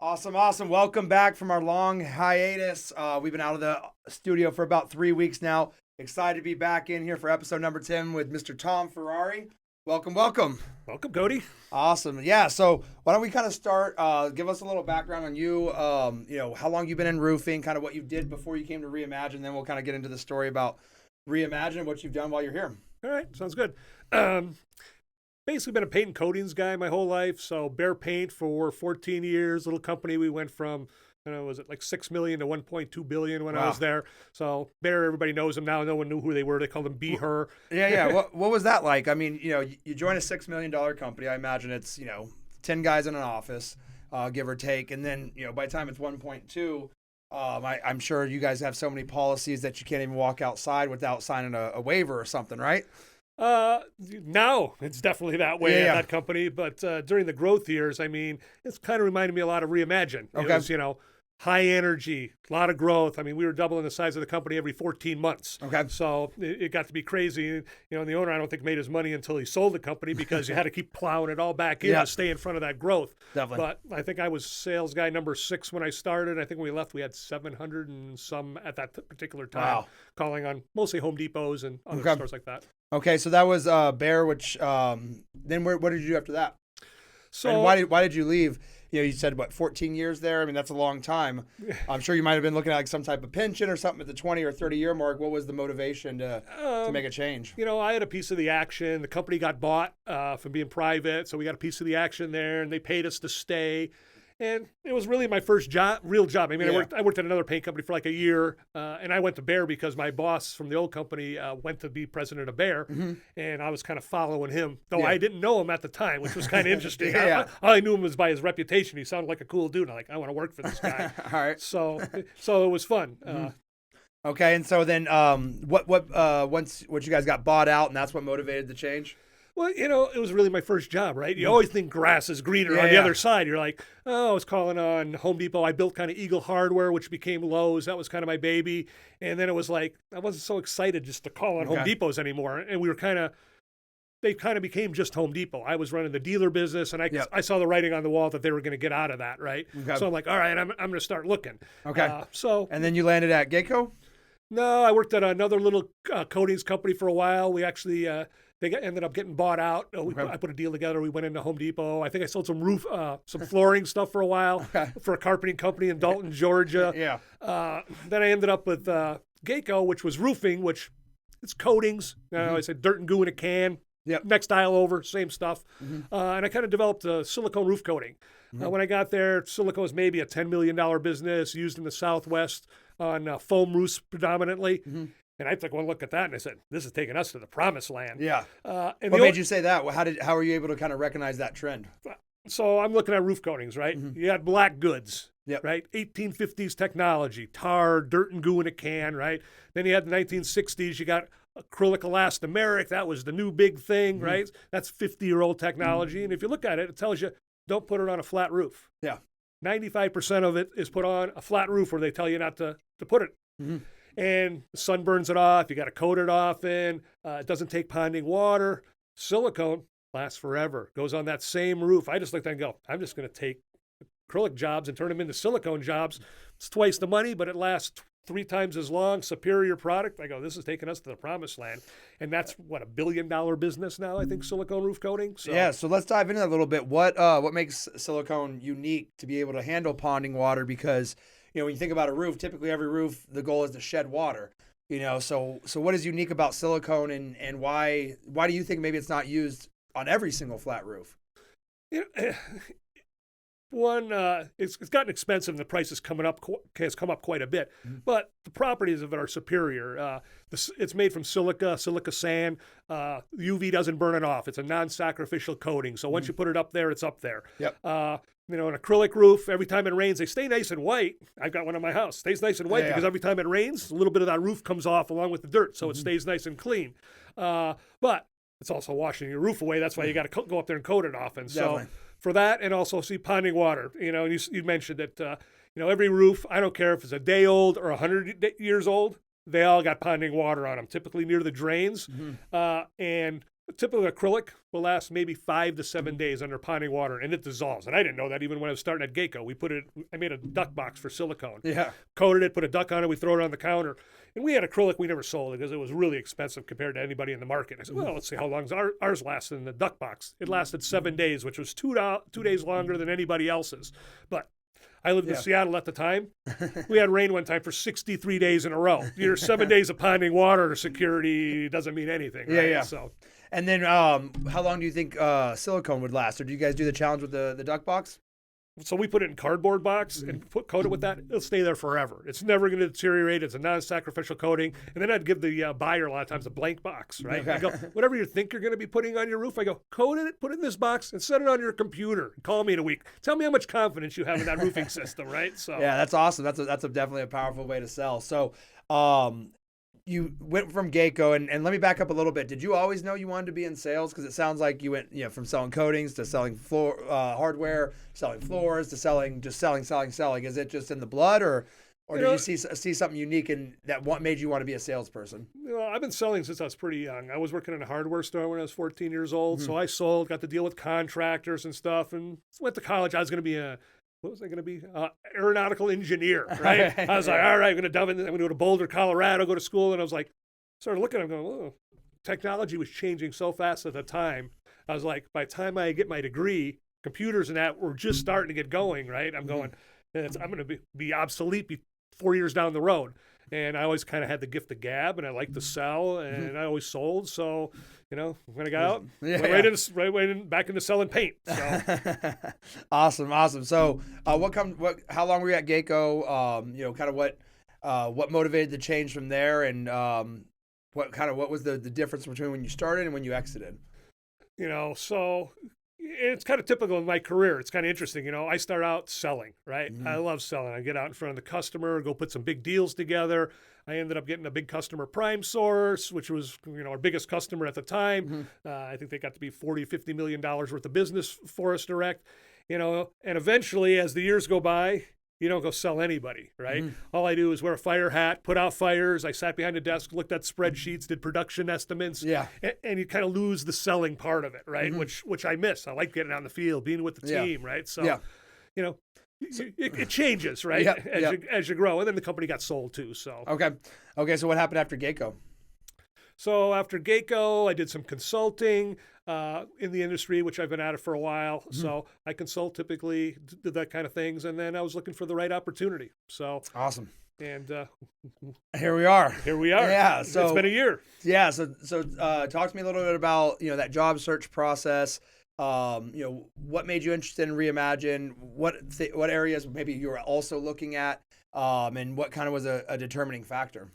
Awesome, awesome. Welcome back from our long hiatus. We've been out of the studio for about 3 weeks now. Excited to be back in here for episode number 10 with Mr. Tom Ferrari. Welcome, welcome. Welcome, Cody. Awesome. Yeah, so why don't we kind of start, give us a little background on you, how long you've been in roofing, kind of what you did before you came to Reimagine, then we'll kind of get into the story about Reimagine and what you've done while you're here. All right, sounds good. Basically been a paint and coatings guy my whole life. So Behr Paint for 14 years, little company. We went from, was it like 6 million to 1.2 billion when I was there. So Behr, everybody knows them now. No one knew who they were. They called them Be Her. Yeah. What was that like? I mean, you join a $6 million company. I imagine it's, 10 guys in an office, give or take. And then, by the time it's 1.2, I'm sure you guys have so many policies that you can't even walk outside without signing a waiver or something, right? Now it's definitely that way at that company, but during the growth years, it's kind of reminded me a lot of Reimagine. It was, high energy, a lot of growth. We were doubling the size of the company every 14 months. Okay. So it got to be crazy. And the owner, I don't think, made his money until he sold the company because you had to keep plowing it all back in to stay in front of that growth. Definitely. But I think I was sales guy number 6 when I started. I think when we left, we had 700 and some at that particular time, calling on mostly Home Depots and other stores like that. Okay, so that was Behr, which then what did you do after that? So and why did you leave? You said, 14 years there? That's a long time. I'm sure you might have been looking at like some type of pension or something at the 20 or 30 year mark. What was the motivation to make a change? I had a piece of the action. The company got bought from being private, so we got a piece of the action there, and they paid us to stay. And it was really my first real job. I worked at another paint company for like a year, and I went to Behr because my boss from the old company went to be president of Behr, and I was kind of following him, though I didn't know him at the time, which was kind of interesting. All I knew him was by his reputation. He sounded like a cool dude. I want to work for this guy. All right. So it was fun. Okay, and so then once you guys got bought out, and that's what motivated the change? Well, it was really my first job, right? You always think grass is greener on the other side. You're like, I was calling on Home Depot. I built kind of Eagle Hardware, which became Lowe's. That was kind of my baby. And then it was like, I wasn't so excited just to call on Home Depots anymore. And they kind of became just Home Depot. I was running the dealer business, and I saw the writing on the wall that they were going to get out of that, right? Okay. So I'm like, all right, I'm going to start looking. Okay. And then you landed at Geico? No, I worked at another little coatings company for a while. We actually... ended up getting bought out. I put a deal together. We went into Home Depot. I think I sold some flooring stuff for a while for a carpeting company in Dalton, Georgia. Then I ended up with Geico, which was roofing, which it's coatings. I said dirt and goo in a can. Next aisle over, same stuff. And I kind of developed a silicone roof coating. When I got there, silicone was maybe a $10 million business used in the Southwest on foam roofs predominantly. And I took one look at that and I said, this is taking us to the promised land. Yeah. What made you say that? How were you able to kind of recognize that trend? So I'm looking at roof coatings, right? You had black goods, right? 1850s technology, tar, dirt and goo in a can, right? Then you had the 1960s, you got acrylic elastomeric. That was the new big thing, right? That's 50-year-old technology. And if you look at it, it tells you, don't put it on a flat roof. 95% of it is put on a flat roof where they tell you not to put it. And the sun burns it off. You got to coat it often. It doesn't take ponding water. Silicone lasts forever. Goes on that same roof. I just looked at it and go, I'm just going to take acrylic jobs and turn them into silicone jobs. It's twice the money, but it lasts 3 times as long. Superior product. I go, this is taking us to the promised land. And that's what, $1 billion business now, I think, silicone roof coating. So let's dive into that a little bit. What makes silicone unique to be able to handle ponding water? Because when you think about a roof, typically every roof, the goal is to shed water. So what is unique about silicone, and why do you think maybe it's not used on every single flat roof? One, it's gotten expensive, and the price has come up quite a bit. But the properties of it are superior. It's made from silica sand. UV doesn't burn it off. It's a non-sacrificial coating. So once you put it up there, it's up there. An acrylic roof, every time it rains, they stay nice and white. I've got one on my house. Stays nice and white because every time it rains, a little bit of that roof comes off along with the dirt, so it stays nice and clean. But it's also washing your roof away. That's why you got to go up there and coat it often. So for that, and also ponding water. You mentioned that every roof, I don't care if it's a day old or 100 years old, they all got ponding water on them, typically near the drains. And Typical acrylic will last maybe 5 to 7 days under ponding water, and it dissolves. And I didn't know that even when I was starting at Geico. I made a duck box for silicone. Yeah. Coated it, put a duck on it, we throw it on the counter. And we had acrylic, we never sold it because it was really expensive compared to anybody in the market. I said, well, let's see how long ours lasted in the duck box. It lasted 7 days, which was 2 days longer than anybody else's. But I lived in Seattle at the time. We had rain one time for 63 days in a row. Your 7 days of ponding water security doesn't mean anything. Right? Yeah. So. And then how long do you think silicone would last? Or do you guys do the challenge with the duck box? So we put it in cardboard box and coat it with that. It'll stay there forever. It's never going to deteriorate. It's a non-sacrificial coating. And then I'd give the buyer a lot of times a blank box, right? Okay. I go, whatever you think you're going to be putting on your roof, I go, coat it, put it in this box, and set it on your computer. Call me in a week. Tell me how much confidence you have in that roofing system, right? So yeah, that's awesome. That's definitely a powerful way to sell. So you went from Geico, and let me back up a little bit. Did you always know you wanted to be in sales? Because it sounds like you went, from selling coatings to selling floor hardware, selling floors to selling. Is it just in the blood, or did you see something unique in that? What made you want to be a salesperson? I've been selling since I was pretty young. I was working in a hardware store when I was 14 years old, so I sold, got to deal with contractors and stuff, and went to college. I was going to be what was I going to be? Aeronautical engineer, right? I was like, all right, I'm going to go to Boulder, Colorado, go to school. And I was like, started looking, I'm going, oh, technology was changing so fast at the time. I was like, by the time I get my degree, computers and that were just starting to get going, right? I'm going, I'm going to be obsolete 4 years down the road. And I always kind of had the gift of gab, and I liked to sell, and I always sold. So, when I got out, went back into selling paint. So. Awesome. So, how long were you at Geico? Kind of what motivated the change from there, and what was the difference between when you started and when you exited? So it's kind of typical in my career. It's kind of interesting. I start out selling, right? I love selling. I get out in front of the customer, go put some big deals together. I ended up getting a big customer, Prime Source, which was, our biggest customer at the time. I think they got to be $40, $50 million worth of business for us direct, and eventually as the years go by, you don't go sell anybody, right? All I do is wear a fire hat, put out fires. I sat behind a desk, looked at spreadsheets, did production estimates. Yeah. And you kind of lose the selling part of it, right? Which I miss. I like getting on the field, being with the team, right? So, it changes, right? As you grow. And then the company got sold too. So Okay. So what happened after Geico? So after Geico, I did some consulting in the industry, which I've been at it for a while. So I consult typically, did that kind of things. And then I was looking for the right opportunity. So awesome. And here we are. Yeah. So it's been a year. Yeah. So talk to me a little bit about, that job search process. What made you interested in Reimagine? What areas maybe you were also looking at, and what kind of was a determining factor?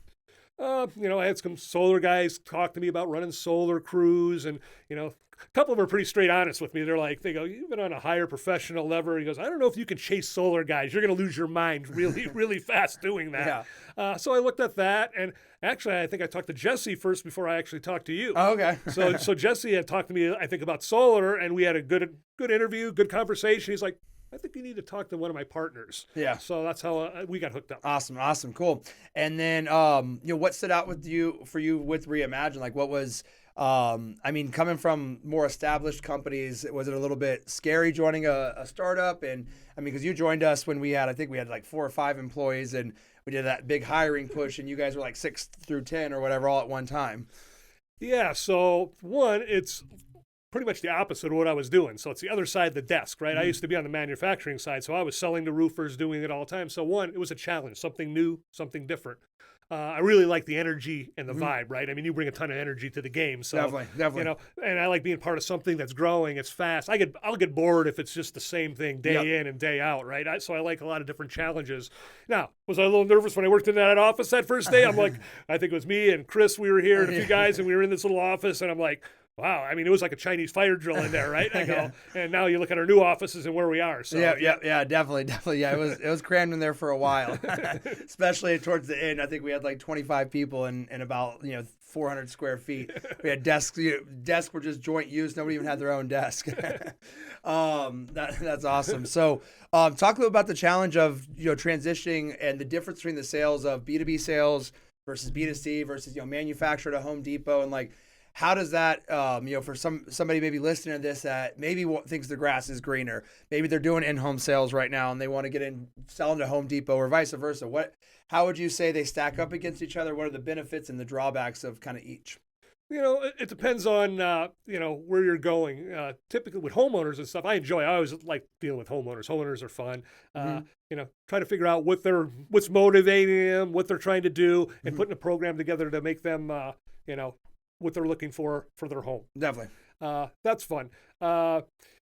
I had some solar guys talk to me about running solar crews, and, a couple of them are pretty straight honest with me. They go, you've been on a higher professional level. He goes, I don't know if you can chase solar guys. You're going to lose your mind really, really fast doing that. Yeah. So I looked at that, and actually, I think I talked to Jesse first before I actually talked to you. Oh, okay. So Jesse had talked to me, I think, about solar, and we had a good interview, good conversation. He's like, I think you need to talk to one of my partners. Yeah. So that's how we got hooked up. Awesome. Cool. And then, what stood out with you with Reimagine? Like, what was, coming from more established companies, was it a little bit scary joining a startup? And because you joined us when I think we had like 4 or 5 employees, and we did that big hiring push, and you guys were like 6 through 10 or whatever all at one time. Yeah. So one, it's pretty much the opposite of what I was doing. So it's the other side of the desk, right? I used to be on the manufacturing side, so I was selling to roofers, doing it all the time. So one, it was a challenge, something new, something different. I really like the energy and the vibe, right? You bring a ton of energy to the game. So, definitely. And I like being part of something that's growing, it's fast. I'll get bored if it's just the same thing day in and day out, right? So I like a lot of different challenges. Now, was I a little nervous when I worked in that office that first day? I'm like, I think it was me and Chris, we were here, and a few guys, and we were in this little office, and I'm like, wow, it was like a Chinese fire drill in there, right? I go, and now you look at our new offices and where we are. So yeah, definitely. Yeah, it was crammed in there for a while, especially towards the end. I think we had like 25 people and about 400 square feet. We had desks. Desks were just joint use. Nobody even had their own desk. That's awesome. So, talk a little about the challenge of transitioning and the difference between the sales of B2B sales versus B2C versus manufacturer to Home Depot, and like, how does that, for somebody maybe listening to this that maybe thinks the grass is greener, maybe they're doing in-home sales right now and they want to get in, sell into Home Depot or vice versa. How would you say they stack up against each other? What are the benefits and the drawbacks of kind of each? It depends on, where you're going. Typically with homeowners and stuff, I always like dealing with homeowners. Homeowners are fun. Try to figure out what's motivating them, what they're trying to do, and putting a program together to make them, what they're looking for their home. Definitely. That's fun.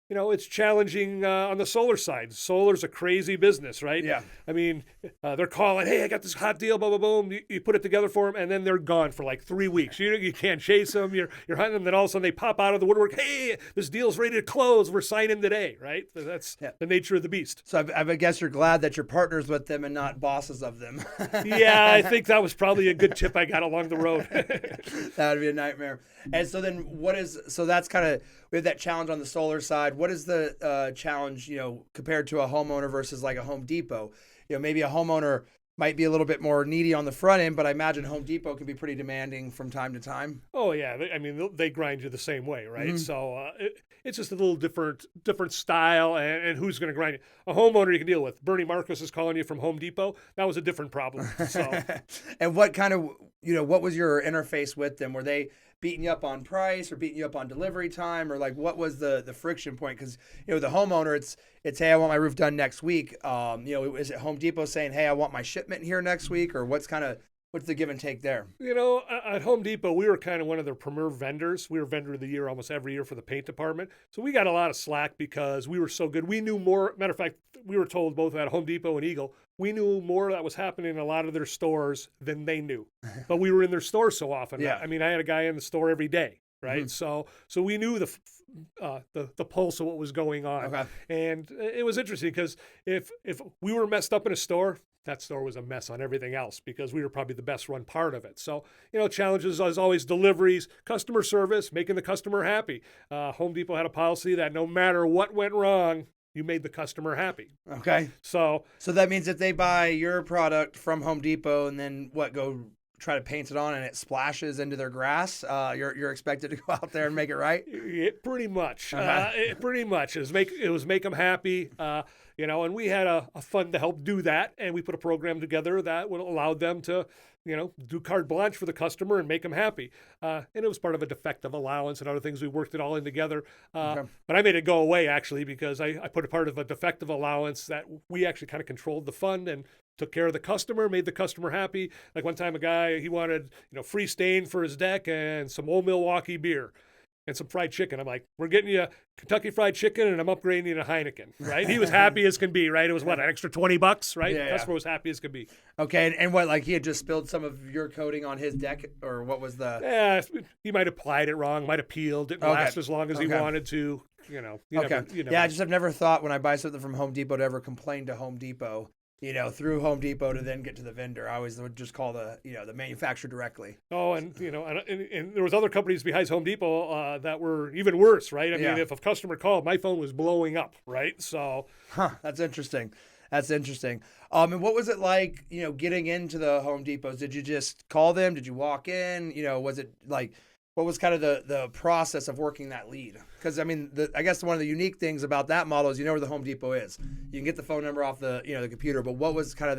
It's challenging on the solar side. Solar's a crazy business, right? Yeah. I mean, they're calling, hey, I got this hot deal, boom, boom, boom. You put it together for them, and then they're gone for like 3 weeks. You can't chase them. You're hunting them. Then all of a sudden they pop out of the woodwork. Hey, this deal's ready to close. We're signing today, right? That's the nature of the beast. So I guess you're glad that you're partners with them and not bosses of them. Yeah, I think that was probably a good tip I got along the road. That would be a nightmare. And so then that's kind of, we have that challenge on the solar side. What is the challenge, compared to a homeowner versus like a Home Depot? Maybe a homeowner might be a little bit more needy on the front end, but I imagine Home Depot can be pretty demanding from time to time. Oh yeah, they grind you the same way, right? Mm-hmm. So it's just a little different style, and who's going to grind you? A homeowner you can deal with. Bernie Marcus is calling you from Home Depot. That was a different problem. So, and what kind of what was your interface with them? Were they beating you up on price or beating you up on delivery time, or like what was the friction point? Because the homeowner, it's hey, I want my roof done next week. Is it Home Depot saying, hey, I want my shipment here next week, or what's the give and take there? At Home Depot, we were kind of one of their premier vendors. We were vendor of the year almost every year for the paint department. So we got a lot of slack because we were so good. We knew more. Matter of fact, we were told both at Home Depot and Eagle, we knew more that was happening in a lot of their stores than they knew. But we were in their stores so often. Yeah. I had a guy in the store every day, right? Mm-hmm. So we knew the pulse of what was going on. Okay. And it was interesting because if we were messed up in a store, that store was a mess on everything else because we were probably the best run part of it. So, challenges as always, deliveries, customer service, making the customer happy. Home Depot had a policy that no matter what went wrong, you made the customer happy. Okay. So that means if they buy your product from Home Depot and then go try to paint it on and it splashes into their grass, you're expected to go out there and make it right? Pretty much. Pretty much. It was make them happy. And we had a fund to help do that, and we put a program together that would allow them to, do carte blanche for the customer and make them happy. And it was part of a defective allowance and other things. We worked it all in together. But I made it go away, actually, because I put a part of a defective allowance that we actually kind of controlled the fund and took care of the customer, made the customer happy. Like one time a guy, he wanted, free stain for his deck and some old Milwaukee beer and some fried chicken. I'm like, we're getting you Kentucky Fried Chicken and I'm upgrading you to Heineken, right? He was happy as can be, right? It was an extra $20, right? The customer was happy as can be. Okay, and what, like he had just spilled some of your coating on his deck, or what was the? Yeah, he might have applied it wrong, might have peeled, didn't last as long as he wanted to, I just have never thought when I buy something from Home Depot to ever complain to Home Depot. Through Home Depot to then get to the vendor. I always would just call the manufacturer directly. Oh, and there was other companies besides Home Depot that were even worse, right? I mean, if a customer called, my phone was blowing up, right? So, that's interesting. And what was it like, getting into the Home Depots? Did you just call them? Did you walk in? Was it like, what was kind of the process of working that lead? Because I guess one of the unique things about that model is where the Home Depot is. You can get the phone number off the the computer, but what was kind of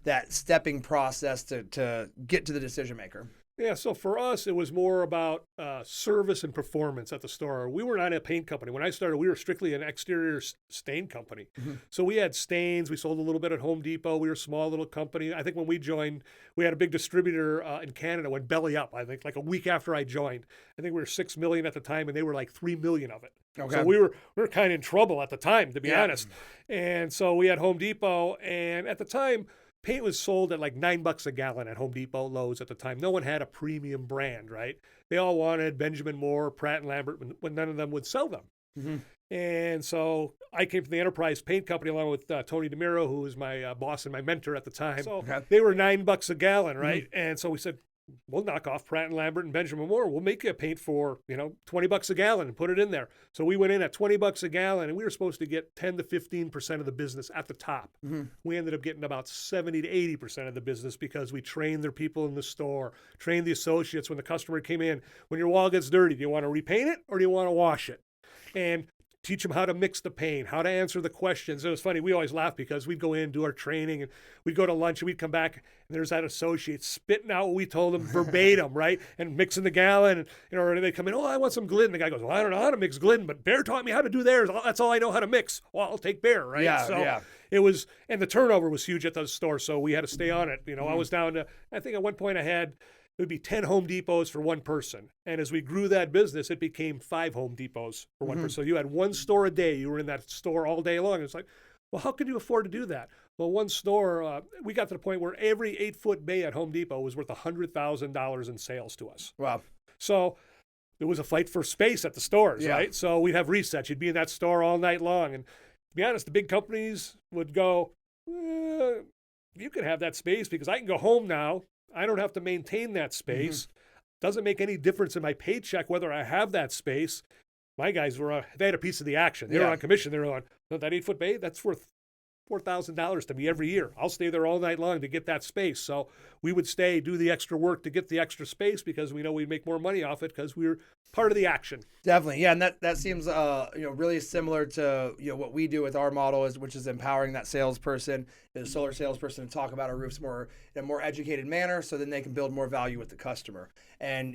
that stepping process to get to the decision maker? Yeah, so for us, it was more about service and performance at the store. We were not a paint company. When I started, we were strictly an exterior stain company. Mm-hmm. So we had stains. We sold a little bit at Home Depot. We were a small little company. I think when we joined, we had a big distributor in Canada, went belly up, I think, like a week after I joined. I think we were $6 million at the time, and they were like $3 million of it. Okay. So we were kind of in trouble at the time, to be honest. And so we had Home Depot, and at the time, paint was sold at like $9 a gallon at Home Depot, Lowe's at the time. No one had a premium brand, right? They all wanted Benjamin Moore, Pratt & Lambert, when none of them would sell them. Mm-hmm. And so I came from the Enterprise Paint Company along with Tony DeMiro, who was my boss and my mentor at the time. So they were $9 a gallon, right? Mm-hmm. And so we said, we'll knock off Pratt and Lambert and Benjamin Moore. We'll make you a paint for, $20 a gallon and put it in there. So we went in at $20 a gallon, and we were supposed to get 10 to 15% of the business at the top. Mm-hmm. We ended up getting about 70 to 80% of the business because we trained their people in the store, trained the associates when the customer came in. When your wall gets dirty, do you want to repaint it or do you want to wash it? And teach them how to mix the paint, how to answer the questions. It was funny. We always laugh because we'd go in, do our training, and we'd go to lunch, and we'd come back, and there's that associate spitting out what we told them verbatim, right? And mixing the gallon, and or they come in, I want some Glidden. The guy goes, well, I don't know how to mix Glidden, but Bear taught me how to do theirs. That's all I know how to mix. Well, I'll take Bear, right? Yeah. It was, and the turnover was huge at the store, so we had to stay on it. I was down to, I think at one point I had, it would be 10 Home Depots for one person. And as we grew that business, it became 5 Home Depots for one person. So you had one store a day. You were in that store all day long. It's like, well, how could you afford to do that? Well, one store, we got to the point where every 8-foot bay at Home Depot was worth $100,000 in sales to us. Wow. So there was a fight for space at the stores, right? So we'd have resets. You'd be in that store all night long. And to be honest, the big companies would go, you can have that space because I can go home now. I don't have to maintain that space. Doesn't make any difference in my paycheck whether I have that space. My guys they had a piece of the action. They were on commission. They were on that 8-foot bay. That's worth $4,000 to me every year. I'll stay there all night long to get that space. So we would stay, do the extra work to get the extra space because we know we'd make more money off it because we were part of the action. Definitely. Yeah. And that seems, really similar to, what we do with our model which is empowering that salesperson, the solar salesperson, to talk about our roofs in a more educated manner so then they can build more value with the customer. And,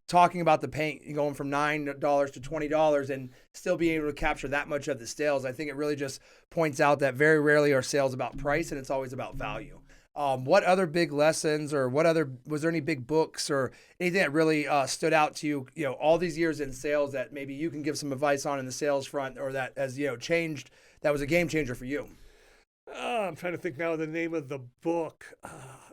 talking about the paint going from $9 to $20 and still being able to capture that much of the sales, I think it really just points out that very rarely are sales about price and it's always about value. What other big lessons or was there any big books or anything that really stood out to you, all these years in sales that maybe you can give some advice on in the sales front or that has, changed, that was a game changer for you? I'm trying to think now of the name of the book.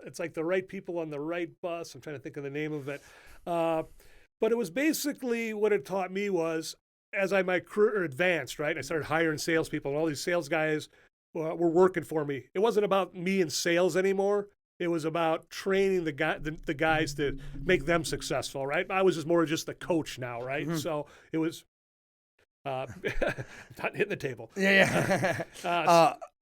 It's like The Right People on the Right Bus. I'm trying to think of the name of it. But it was basically what it taught me was as my career advanced, right? I started hiring salespeople and all these sales guys were working for me. It wasn't about me in sales anymore. It was about training the guys to make them successful, right? I was just the coach now, right? Mm-hmm. So it was not hitting the table. Yeah.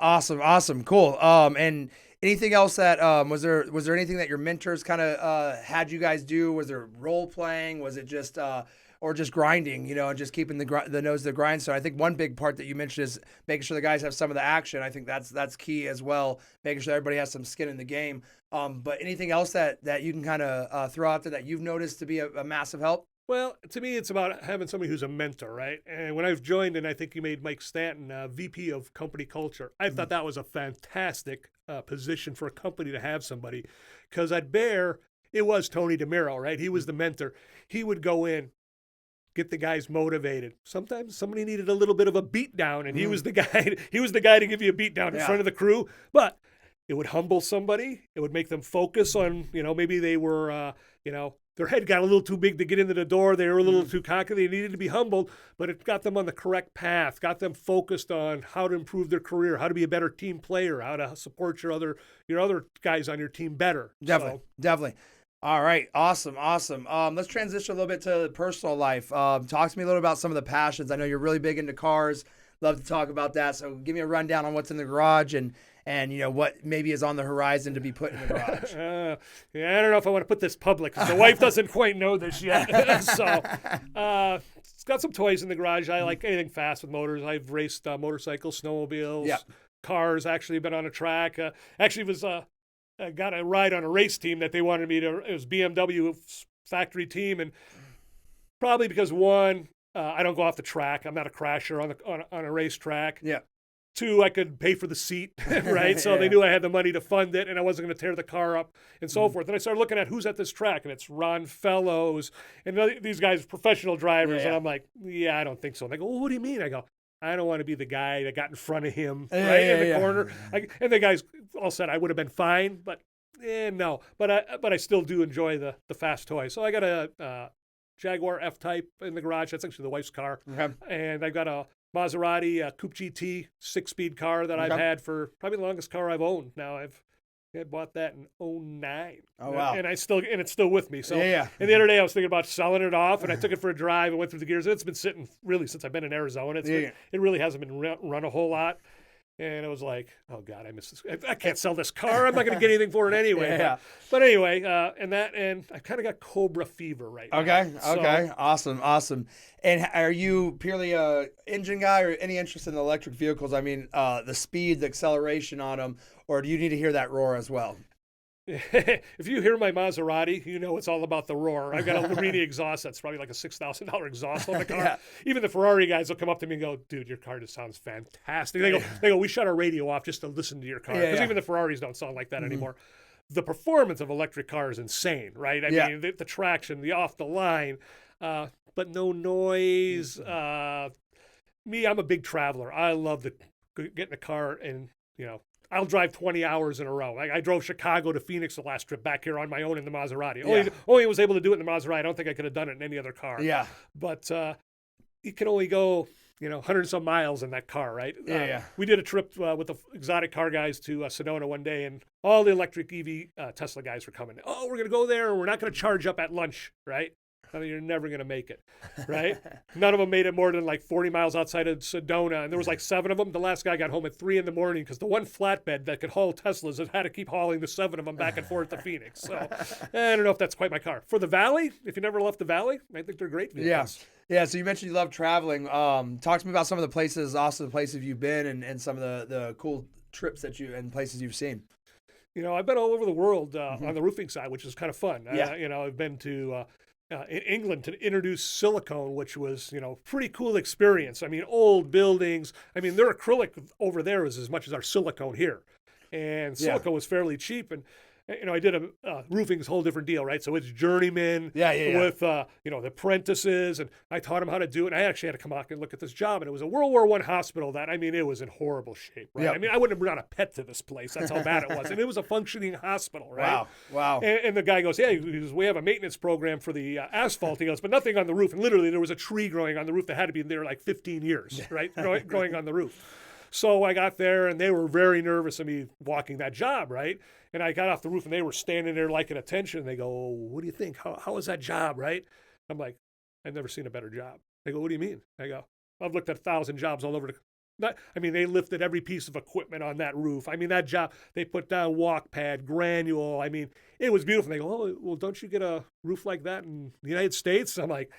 Awesome. Cool. And anything else that was there anything that your mentors kind of had you guys do? Was there role playing? Was it just or just grinding, and just keeping the nose to the grindstone? I think one big part that you mentioned is making sure the guys have some of the action. I think that's key as well, making sure everybody has some skin in the game. But anything else that you can kind of throw out there that you've noticed to be a massive help? Well, to me, it's about having somebody who's a mentor, right? And when I've joined, and I think you made Mike Stanton VP of company culture, I thought that was a fantastic position for a company to have somebody. Because at Bear, it was Tony DeMiro, right? He was the mentor. He would go in, get the guys motivated. Sometimes somebody needed a little bit of a beat down, and he was the guy. He was the guy to give you a beat down in front of the crew. But it would humble somebody. It would make them focus on, maybe they were, their head got a little too big to get into the door. They were a little too cocky. They needed to be humbled, but it got them on the correct path, got them focused on how to improve their career, how to be a better team player, how to support your other guys on your team better. Definitely. All right. Awesome. Let's transition a little bit to personal life. Talk to me a little about some of the passions. I know you're really big into cars. Love to talk about that. So give me a rundown on what's in the garage and what maybe is on the horizon to be put in the garage. I don't know if I want to put this public because the wife doesn't quite know this yet. So it's got some toys in the garage. I like anything fast with motors. I've raced motorcycles, snowmobiles, cars. Actually been on a track. I got a ride on a race team that they wanted me to. It was BMW factory team, and probably because one, I don't go off the track. I'm not a crasher on a racetrack. Yeah. 2, I could pay for the seat, right? So they knew I had the money to fund it, and I wasn't going to tear the car up and so forth. And I started looking at who's at this track, and it's Ron Fellows and these guys, professional drivers. And I'm like, I don't think so. And they go, well, what do you mean? I go, I don't want to be the guy that got in front of him in the corner. And the guys all said I would have been fine, but no. But I still do enjoy the fast toys. So I got a Jaguar F-Type in the garage. That's actually the wife's car. Okay. And I've got a Maserati Coupe GT 6-speed car that I've had for probably the longest car I've owned. Now I've I bought that in '09. Oh, wow. And it's still with me. So, Yeah. And the other day I was thinking about selling it off, and I took it for a drive and went through the gears. It's been sitting really since I've been in Arizona. It really hasn't been run a whole lot. And it was like, oh God, I miss this. I can't sell this car. I'm not going to get anything for it anyway. Yeah. But anyway, and I kind of got Cobra fever right now. Okay. So, Awesome. And are you purely a engine guy or any interest in the electric vehicles? I mean, the speed, the acceleration on them, or do you need to hear that roar as well? If you hear my Maserati, you know it's all about the roar. I've got a Larini exhaust that's probably like a $6,000 exhaust on the car. Yeah. Even the Ferrari guys will come up to me and go, "Dude, your car just sounds fantastic." They go, "We shut our radio off just to listen to your car," because even the Ferraris don't sound like that anymore. The performance of electric cars is insane, right? I mean, the traction, the off the line, but no noise. Me, I'm a big traveler. I love to get in a car and I'll drive 20 hours in a row. I drove Chicago to Phoenix the last trip back here on my own in the Maserati. Only was able to do it in the Maserati. I don't think I could have done it in any other car. Yeah. But you can only go, 100 and some miles in that car, right? We did a trip with the exotic car guys to Sedona one day, and all the electric EV Tesla guys were coming. Oh, we're going to go there, and we're not going to charge up at lunch, right? I mean, you're never going to make it, right? None of them made it more than like 40 miles outside of Sedona. And there was like 7 of them. The last guy got home at 3 in the morning because the one flatbed that could haul Teslas had to keep hauling the 7 of them back and forth to Phoenix. So I don't know if that's quite my car. For the Valley, if you never left the Valley, I think they're great vehicles. Yeah. So you mentioned you love traveling. Talk to me about some of the places, also the places you've been and some of the cool trips and places you've seen. I've been all over the world on the roofing side, which is kind of fun. I've been to... in England to introduce silicone, which was, pretty cool experience. I mean, old buildings. I mean, their acrylic over there is as much as our silicone here. And silicone was fairly cheap. And, I did a roofing's a whole different deal, right? So it's journeymen with, the apprentices. And I taught them how to do it. And I actually had to come out and look at this job. And it was a World War I hospital it was in horrible shape, right? Yep. I mean, I wouldn't have brought a pet to this place. That's how bad it was. And it was a functioning hospital, right? Wow. And the guy goes, we have a maintenance program for the asphalt. He goes, but nothing on the roof. And literally there was a tree growing on the roof that had to be there like 15 years, right? growing on the roof. So I got there and they were very nervous of me walking that job, right? And I got off the roof and they were standing there like at attention. They go, what do you think? How is that job, right? I'm like, I've never seen a better job. They go, what do you mean? I go, I've looked at 1,000 jobs all over they lifted every piece of equipment on that roof. I mean, that job, they put down walk pad, granule. I mean, it was beautiful. They go, oh, well, don't you get a roof like that in the United States? I'm like,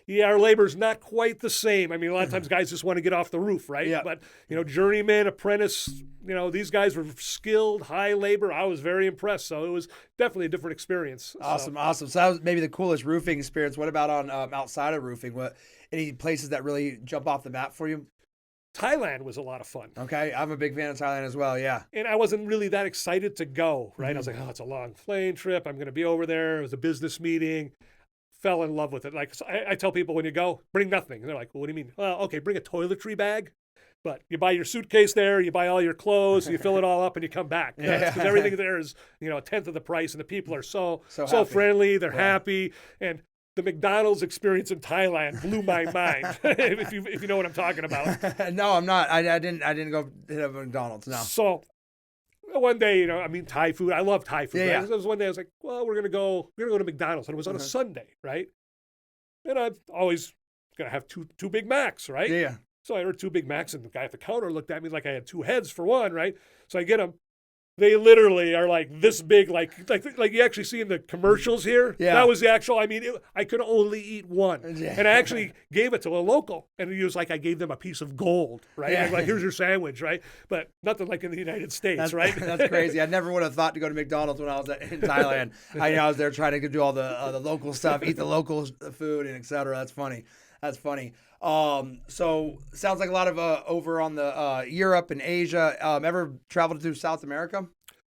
yeah, our labor's not quite the same. I mean, a lot of times guys just want to get off the roof, right? Yeah. But, journeyman, apprentice, these guys were skilled, high labor. I was very impressed. So it was definitely a different experience. Awesome. So that was maybe the coolest roofing experience. What about on outside of roofing? Any places that really jump off the map for you? Thailand was a lot of fun. Okay, I'm a big fan of Thailand as well, yeah. And I wasn't really that excited to go, right? I was like, it's a long plane trip. I'm going to be over there. It was a business meeting. Fell in love with it. Like I tell people when you go, bring nothing. And they're like, well, what do you mean? Well, okay, bring a toiletry bag. But you buy your suitcase there, you buy all your clothes, you fill it all up, and you come back. Because everything there is, a tenth of the price, and the people are so friendly. They're happy. And the McDonald's experience in Thailand blew my mind. if you know what I'm talking about. No, I'm not. I didn't go hit up McDonald's. No. So one day, Thai food. I love Thai food. Yeah. Right? So one day I was like, well, we're gonna go to McDonald's, and it was on a Sunday, right? And I'm always gonna have two Big Macs, right? Yeah. So I ordered 2 Big Macs, and the guy at the counter looked at me like I had 2 heads for one, right? So I get them. They literally are like this big, like you actually see in the commercials here. Yeah. That was the actual. I mean, I could only eat one, and I actually gave it to a local, and he was like, I gave them a piece of gold, right? Yeah. Like, here's your sandwich, right? But nothing like in the United States, right? That's crazy. I never would have thought to go to McDonald's when I was in Thailand. I was there trying to do all the local stuff, eat the local food, and et cetera. That's funny. So sounds like a lot of over on the Europe and Asia. Ever traveled to South America?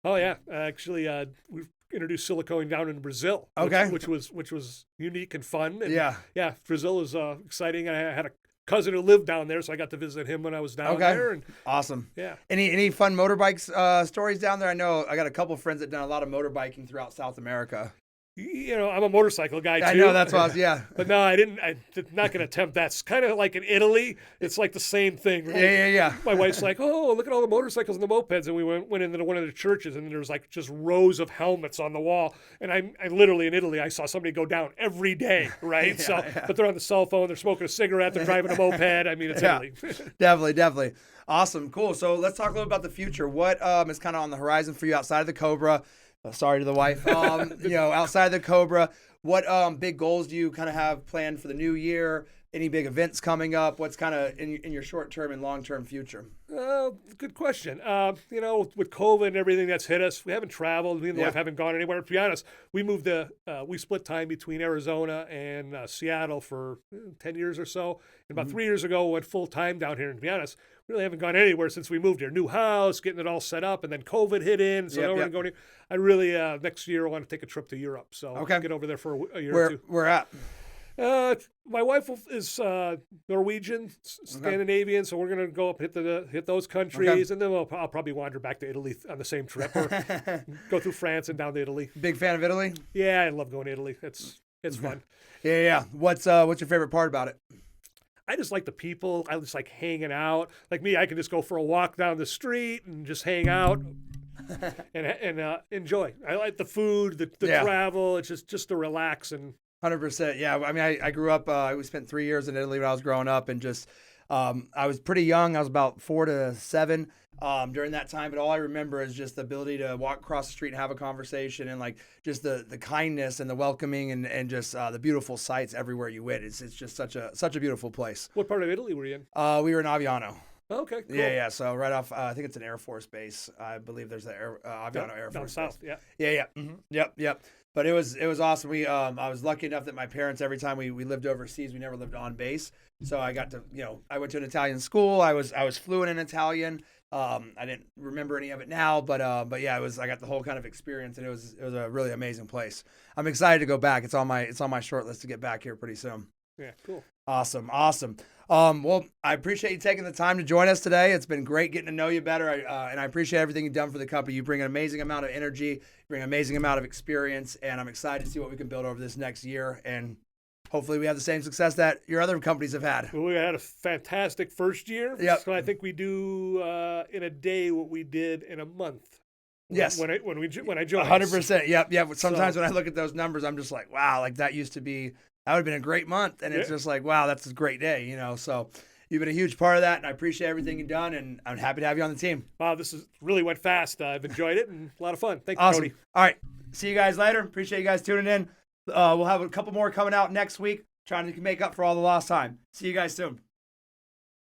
Oh yeah, actually, we've introduced silicone down in Brazil. Which was unique and fun. And yeah. Brazil is exciting. I had a cousin who lived down there, so I got to visit him when I was down there. And awesome. Yeah. Any fun motorbikes stories down there? I know I got a couple of friends that done a lot of motorbiking throughout South America. I'm a motorcycle guy too. I know that's what I was, yeah. But no, I'm not going to attempt that. It's kind of like in Italy. It's like the same thing, right? Yeah. My wife's like, oh, look at all the motorcycles and the mopeds. And we went into one of the churches, and there's like just rows of helmets on the wall. And I literally in Italy, I saw somebody go down every day, right? But they're on the cell phone, they're smoking a cigarette, they're driving a moped. I mean, it's Italy. Definitely. Awesome. Cool. So let's talk a little about the future. What is kind of on the horizon for you outside of the Cobra? Sorry to the wife. Outside the Cobra, what big goals do you kind of have planned for the new year? Any big events coming up? What's kind of in your short-term and long-term future? Good question. With COVID and everything that's hit us, we haven't traveled. Me and the wife haven't gone anywhere. To be honest, we split time between Arizona and Seattle for 10 years or so. And about 3 years ago, we went full-time down here. And to be honest, we really haven't gone anywhere since we moved here. New house, getting it all set up, and then COVID hit in. So now we're going to go. I really, next year, I want to take a trip to Europe. So get over there for a year or two. Where at? My wife is Norwegian, Scandinavian, so we're gonna go up hit those countries, and then I'll probably wander back to Italy on the same trip, or go through France and down to Italy. Big fan of Italy? Yeah, I love going to Italy. It's fun. Yeah. What's your favorite part about it? I just like the people. I just like hanging out. Like me, I can just go for a walk down the street and just hang out. and enjoy. I like the food, the travel. It's just to relax and. 100%. Yeah. I mean, I grew up, we spent 3 years in Italy when I was growing up, and just, I was pretty young. I was about 4 to 7 during that time. But all I remember is just the ability to walk across the street and have a conversation, and like just the kindness and the welcoming and just the beautiful sights everywhere you went. It's just such a beautiful place. What part of Italy were you in? We were in Aviano. Okay, cool. Yeah. So right off, I think it's an Air Force base. I believe there's the Aviano Air Force down south. Base. Yeah. Yeah. Mm-hmm. Yep. But it was awesome. We I was lucky enough that my parents, every time we lived overseas, we never lived on base. So I got to, I went to an Italian school. I was fluent in Italian. I didn't remember any of it now, but yeah, I got the whole kind of experience, and it was a really amazing place. I'm excited to go back. It's on my short list to get back here pretty soon. Yeah, cool. Awesome. Well, I appreciate you taking the time to join us today. It's been great getting to know you better, and I appreciate everything you've done for the company. You bring an amazing amount of energy, you bring an amazing amount of experience, and I'm excited to see what we can build over this next year, and hopefully we have the same success that your other companies have had. Well, we had a fantastic first year. Yep. So I think we do in a day what we did in a month. Yes. When I joined. 100%. Yep. Sometimes when I look at those numbers, I'm just like, wow, like that would have been a great month. And it's just like, wow, that's a great day, So you've been a huge part of that, and I appreciate everything you've done, and I'm happy to have you on the team. Wow, really went fast. I've enjoyed it, and a lot of fun. Thank you, awesome. Cody. All right. See you guys later. Appreciate you guys tuning in. We'll have a couple more coming out next week, trying to make up for all the lost time. See you guys soon.